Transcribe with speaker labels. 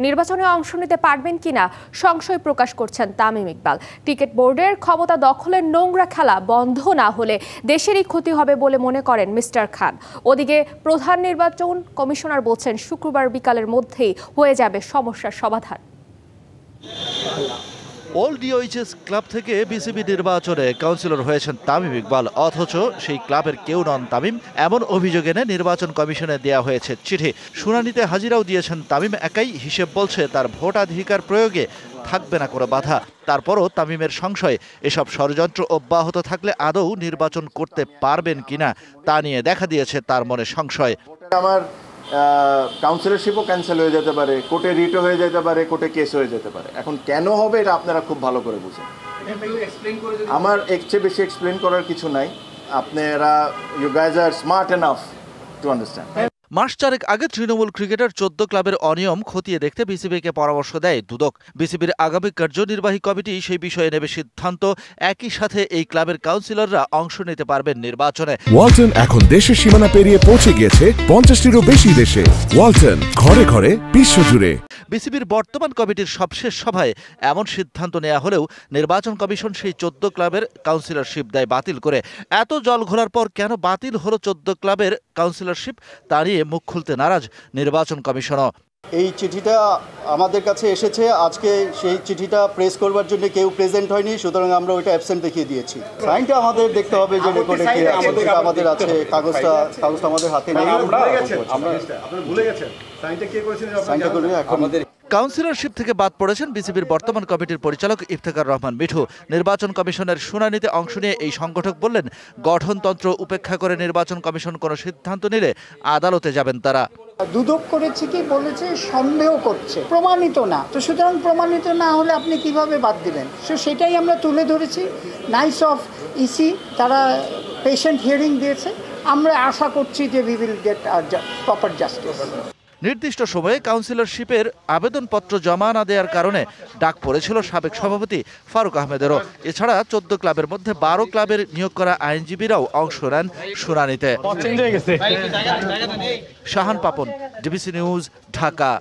Speaker 1: নির্বাচনে অংশ নিতে পারবেন কিনা সংশয় প্রকাশ করছেন তামিম ইকবাল। টিকিট বোর্ডের ক্ষমতা দখলের নোংরা খেলা বন্ধ না হলে দেশেরই ক্ষতি হবে বলে মনে করেন মিস্টার খান। ওদিকে প্রধান নির্বাচন কমিশনার বলছেন শুক্রবার বিকালের মধ্যেই হয়ে যাবে সমস্যার সমাধান।
Speaker 2: ওল্ড ডিওএইচএস ক্লাব থেকে বিসিবি নির্বাচনে কাউন্সিলর হয়েছেন তামিম ইকবাল, অথচ সেই ক্লাবের কেউ নন তামিম। এমন অভিযোগ এনে নির্বাচন কমিশনে দেওয়া হয়েছে চিঠি। শুনানিতে হাজিরাও দিয়েছেন তামিম একাই। হিসেব বলছে তার ভোটাধিকার প্রয়োগে থাকবে না কোনো বাধা। তারপরও তামিমের সংশয়, এসব ষড়যন্ত্র অব্যাহত থাকলে আদৌ নির্বাচন করতে পারবেন কিনা তা নিয়ে দেখা দিয়েছে তার মনে সংশয়।
Speaker 3: আমার কাউন্সিলরশিপও ক্যান্সেল হয়ে যেতে পারে, কোর্টে রিটও হয়ে যেতে পারে, কোর্টে কেস হয়ে যেতে পারে। এখন কেন হবে এটা আপনারা খুব ভালো করে বুঝেন। আমার এর চেয়ে বেশি এক্সপ্লেন করার কিছু নাই। আপনারা you guys are smart enough to understand.
Speaker 2: মাস চারেক আগে তৃণমূল ক্রিকেটার 14 ক্লাবের অনিয়ম খতিয়ে দেখতে বিসিবিকে পরামর্শ দেয় দুদক। বিসিবির আগামী কার্যনির্বাহী কমিটি সেই বিষয়ে নেবে সিদ্ধান্ত। একই সাথে এই ক্লাবের কাউন্সিলররা অংশ নিতে পারবেন নির্বাচনে।
Speaker 4: ওয়ালটন এখন দেশের সীমানা পেরিয়ে পৌঁছে গিয়েছে 50টিরও বেশি দেশে। ওয়ালটন, ঘরে ঘরে বিশ্বজুড়ে।
Speaker 2: বিসিবির বর্তমান কমিটির সবশেষ সভায় এমন সিদ্ধান্ত নেওয়া হলেও নির্বাচন কমিশন সেই 14 ক্লাবের কাউন্সিলরশিপ দেয় বাতিল করে। এত জল ঘোলার পর কেন বাতিল হলো 14 ক্লাবের কাউন্সিলরশিপ তা নিয়ে মুখ খুলতে নারাজ নির্বাচন কমিশনও।
Speaker 5: এই চিঠিটা আমাদের কাছে এসেছে, আজকে সেই চিঠিটা প্রেস করবার জন্য কেউ প্রেজেন্ট হয়নি, সুতরাং আমরা ওইটা অ্যাবসেন্ট দেখিয়ে দিয়েছি। সাইনটা আমাদের দেখতে হবে যে রেকর্ডে কি আছে, আমাদের আছে, কাগজটা আমাদের হাতে নেই।
Speaker 2: কাউন্সিলরশিপ থেকে বাদ পড়েছেন বিসিবির বর্তমান কমিটির পরিচালক ইফতেখার রহমান মিঠু। নির্বাচন কমিশনের শুনানিতে অংশ নিয়ে এই সংগঠক বললেন, গঠনতন্ত্র উপেক্ষা করে নির্বাচন কমিশন কোনো সিদ্ধান্ত নিলে আদালতে যাবেন তারা।
Speaker 6: দুদক করেছে কি বলেছে, সন্দেহ করছে, প্রমাণিত না। তো সুতরাং প্রমাণিত না হলে আপনি কিভাবে বাদ দিবেন? সেটাই আমরা তুলে ধরেছি। নাইস অফ ইসি, তারা পেশেন্ট হিয়ারিং দিয়েছে। আমরা আশা করছি যে we will get proper justice.
Speaker 2: নির্দিষ্ট সময়ে কাউন্সিলরশিপের আবেদনপত্র জমা না দেওয়ার কারণে ডাক পড়েছিল সাবেক সভাপতি ফারুক আহমেদেরও। এছাড়া 14 ক্লাবের মধ্যে 12 ক্লাবের নিয়োগ করা আইনজীবীরাও অংশ নেন শুনানিতে। Shahan Papon, DBC news, Dhaka.